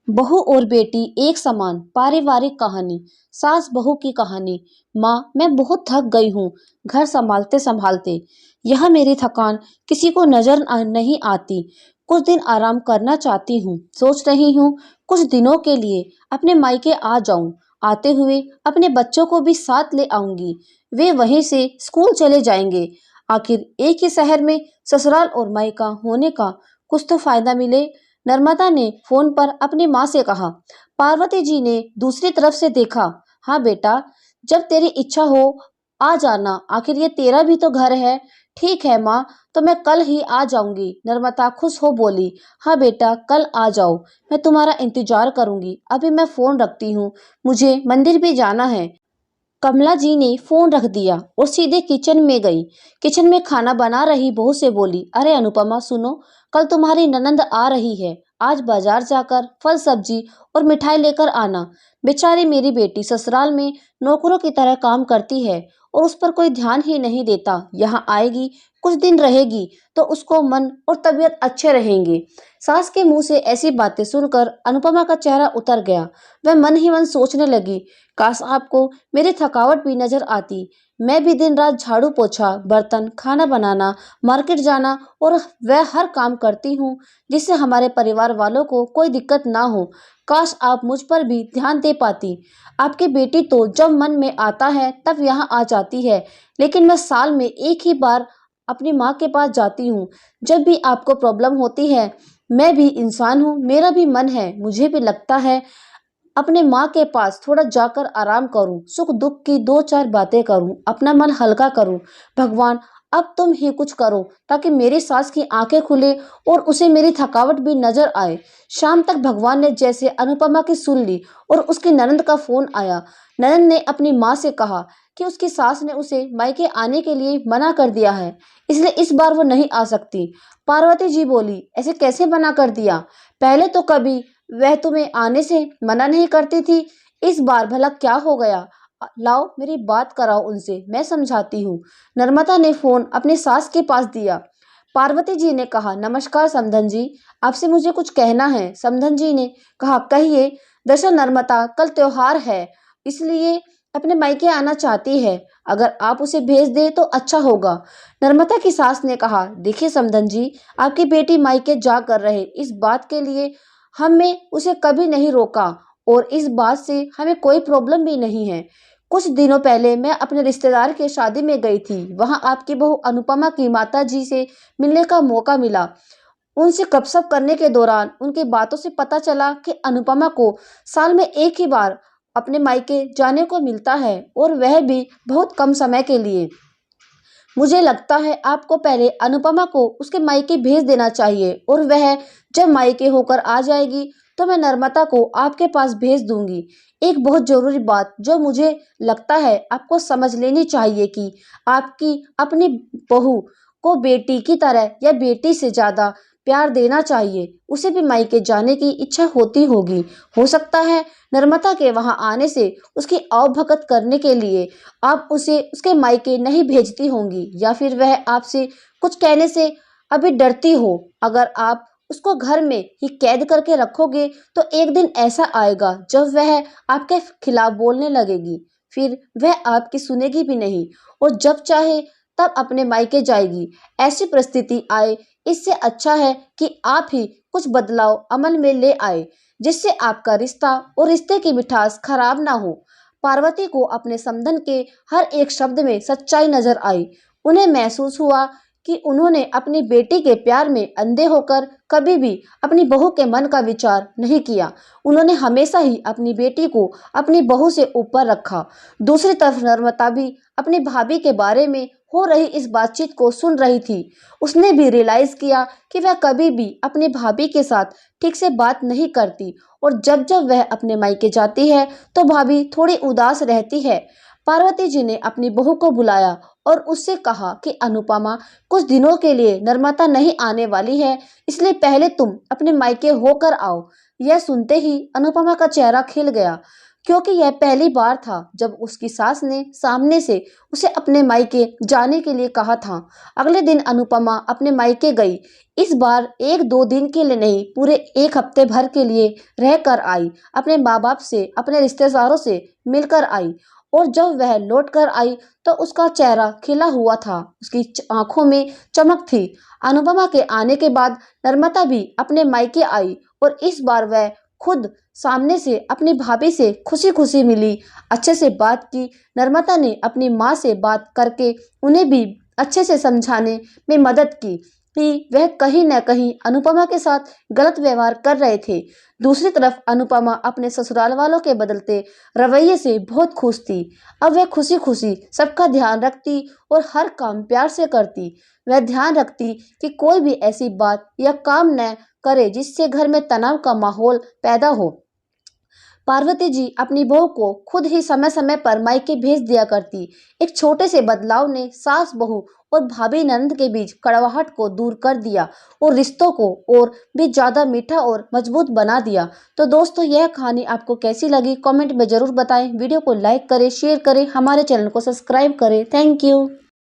बहू और बेटी एक समान पारिवारिक कहानी। सास बहू की कहानी। माँ, मैं बहुत थक गई हूँ घर संभालते संभालते। यह मेरी थकान किसी को नजर नहीं आती। कुछ दिन आराम करना चाहती हूँ। सोच रही हूँ कुछ दिनों के लिए अपने मायके आ जाऊं। आते हुए अपने बच्चों को भी साथ ले आऊंगी। वे वहीं से स्कूल चले जाएंगे। आखिर एक ही शहर में ससुराल और मायका होने का कुछ तो फायदा मिले। नर्मदा ने फोन पर अपनी माँ से कहा। पार्वती जी ने दूसरी तरफ से देखा। हाँ बेटा, जब तेरी इच्छा हो आ जाना, आखिर ये तेरा भी तो घर है। ठीक है माँ, तो मैं कल ही आ जाऊंगी। नर्मदा खुश हो बोली। हाँ बेटा, कल आ जाओ, मैं तुम्हारा इंतजार करूंगी। अभी मैं फोन रखती हूँ, मुझे मंदिर भी जाना है। कमला जी ने फोन रख दिया और सीधे किचन में गई। किचन में खाना बना रही बहू से बोली, अरे अनुपमा सुनो, कल तुम्हारी ननंद आ रही है। आज बाजार जाकर फल सब्जी और मिठाई लेकर आना। बेचारी मेरी बेटी ससुराल में नौकरों की तरह काम करती है और उस पर कोई ध्यान ही नहीं देता। यहाँ आएगी, कुछ दिन रहेगी तो उसको मन और तबीयत अच्छे रहेंगे। सास के मुंह से ऐसी बातें सुनकर अनुपमा का चेहरा उतर गया। वह मन ही मन सोचने लगी, काश आपको मेरी थकावट भी नजर आती। मैं भी दिन रात झाड़ू पोछा, बर्तन, खाना बनाना, मार्केट जाना और वह हर काम करती हूँ जिससे हमारे परिवार वालों को कोई दिक्कत ना हो। काश आप मुझ पर भी ध्यान दे पाती। आपकी बेटी तो जब मन में आता है तब यहाँ आ जाती है, लेकिन मैं साल में एक ही बार अपनी माँ के पास जाती हूँ। जब भी आपको प्रॉब्लम होती है, मैं भी इंसान हूँ, मेरा भी मन है, मुझे भी लगता है अपने माँ के पास थोड़ा जाकर आराम करूं, सुख दुख की दो चार बातें करूं, अपना मन हल्का करूं। भगवान, अब तुम ही कुछ करो ताकि मेरी सास की आंखें खुले और उसे मेरी थकावट भी नजर आए। शाम तक भगवान ने जैसे अनुपमा की सुन ली और उसकी ननंद का फोन आया। ननंद ने अपनी माँ से कहा कि उसकी सास ने उसे मायके आने के लिए मना कर दिया है, इसलिए इस बार वो नहीं आ सकती। पार्वती जी बोली, ऐसे कैसे मना कर दिया? पहले तो कभी वह तुम्हें आने से मना नहीं करती थी, इस बार भला क्या हो गया? लाओ मेरी बात कराओ उनसे, मैं समझाती हूँ। नर्मदा ने फोन अपनी सास के पास दिया। पार्वती जी ने कहा, नमस्कार समधन जी, आपसे मुझे कुछ कहना है। समधन जी ने कहा, कहिए। दरअसल नर्मदा कल त्योहार है, इसलिए अपने मायके आना चाहती है। अगर आप उसे भेज दें तो अच्छा होगा। नर्मदा की सास ने कहा, देखिए समधन जी, आपकी बेटी मायके जा कर रहे, इस बात के लिए हमने उसे कभी नहीं रोका और इस बात से हमें कोई प्रॉब्लम भी नहीं है। कुछ दिनों पहले मैं अपने रिश्तेदार के शादी में गई थी। वहां आपकी बहू अनुपमा की माता जी से मिलने का मौका मिला। उनसे गपशप करने के दौरान उनकी बातों से पता चला कि अनुपमा को साल में एक ही बार अपने मायके जाने को मिलता है और वह भी बहुत कम समय के लिए। मुझे लगता है आपको पहले अनुपमा को उसके मायके भेज देना चाहिए और वह जब मायके होकर आ जाएगी तो मैं नर्मदा को आपके पास भेज दूंगी। एक बहुत जरूरी बात जो मुझे लगता है आपको समझ लेनी चाहिए कि आपकी अपनी बहू को बेटी की तरह या बेटी से ज्यादा प्यार देना चाहिए। उसे भी मायके जाने की इच्छा होती होगी। हो सकता है नर्मदा के वहां आने से उसकी आवभगत करने के लिए आप उसे उसके मायके नहीं भेजती होंगी, या फिर वह आपसे कुछ कहने से अभी डरती हो। अगर आप उसको घर में ही कैद करके रखोगे तो एक दिन ऐसा आएगा जब वह आपके खिलाफ बोलने लगेगी, फिर वह आपकी सुनेगी भी नहीं और जब चाहे तब अपने मायके जाएगी। ऐसी परिस्थिति आए, इससे अच्छा है कि आप ही कुछ बदलाव अमल में ले आए जिससे आपका रिश्ता और रिश्ते की मिठास खराब ना हो। पार्वती को अपने समधन के हर एक शब्द में सच्चाई नजर आई। उन्हें महसूस हुआ कि उन्होंने अपनी बेटी के प्यार में अंधे होकर कभी भी अपनी बहू के मन का विचार नहीं किया। उन्होंने हमेशा ही अपनी बेटी को अपनी बहू से ऊपर रखा। दूसरी तरफ नर्मदा भी अपनी भाभी के बारे में हो रही इस बातचीत को सुन रही थी। उसने भी रियलाइज किया कि वह कभी भी अपनी भाभी के साथ ठीक से बात नहीं करती और जब जब वह अपने मायके जाती है तो भाभी थोड़ी उदास रहती है। पार्वती जी ने अपनी बहू को बुलाया और उससे कहा कि अनुपमा कुछ दिनों के लिए नर्मदा नहीं आने वाली है, इसलिए पहले तुम अपने मायके होकर आओ। यह सुनते ही अनुपमा का चेहरा खिल गया, क्योंकि यह पहली बार था जब उसकी सास ने सामने से उसे अपने मायके जाने के लिए कहा था। अगले दिन अनुपमा अपने मायके गई। इस बार 1-2 दिन के लिए नहीं, पूरे 1 हफ्ते भर के लिए रह कर आई। अपने माँ बाप से, अपने रिश्तेदारों से मिलकर आई। और जब वह लौट कर आई तो उसका चेहरा खिला हुआ था, उसकी आंखों में चमक थी। अनुपमा के आने के बाद नर्मदा भी अपने मायके आई और इस बार वह खुद सामने से अपनी भाभी से खुशी खुशी मिली, अच्छे से बात की। नर्मदा ने अपनी माँ से बात करके उन्हें भी अच्छे से समझाने में मदद की कि वह कहीं न कहीं अनुपमा के साथ गलत व्यवहार कर रहे थे। दूसरी तरफ अनुपमा अपने ससुराल वालों के बदलते रवैये से बहुत खुश थी। अब वह खुशी खुशी सबका ध्यान रखती और हर काम प्यार से करती। वह ध्यान रखती कि कोई भी ऐसी बात या काम न करे जिससे घर में तनाव का माहौल पैदा हो। पार्वती जी अपनी बहू को खुद ही समय समय पर मायके भेज दिया करती। एक छोटे से बदलाव ने सास बहू और भाभी ननद के बीच कड़वाहट को दूर कर दिया और रिश्तों को और भी ज्यादा मीठा और मजबूत बना दिया। तो दोस्तों, यह कहानी आपको कैसी लगी कमेंट में जरूर बताएं। वीडियो को लाइक करें, शेयर करें, हमारे चैनल को सब्सक्राइब करें। Thank you.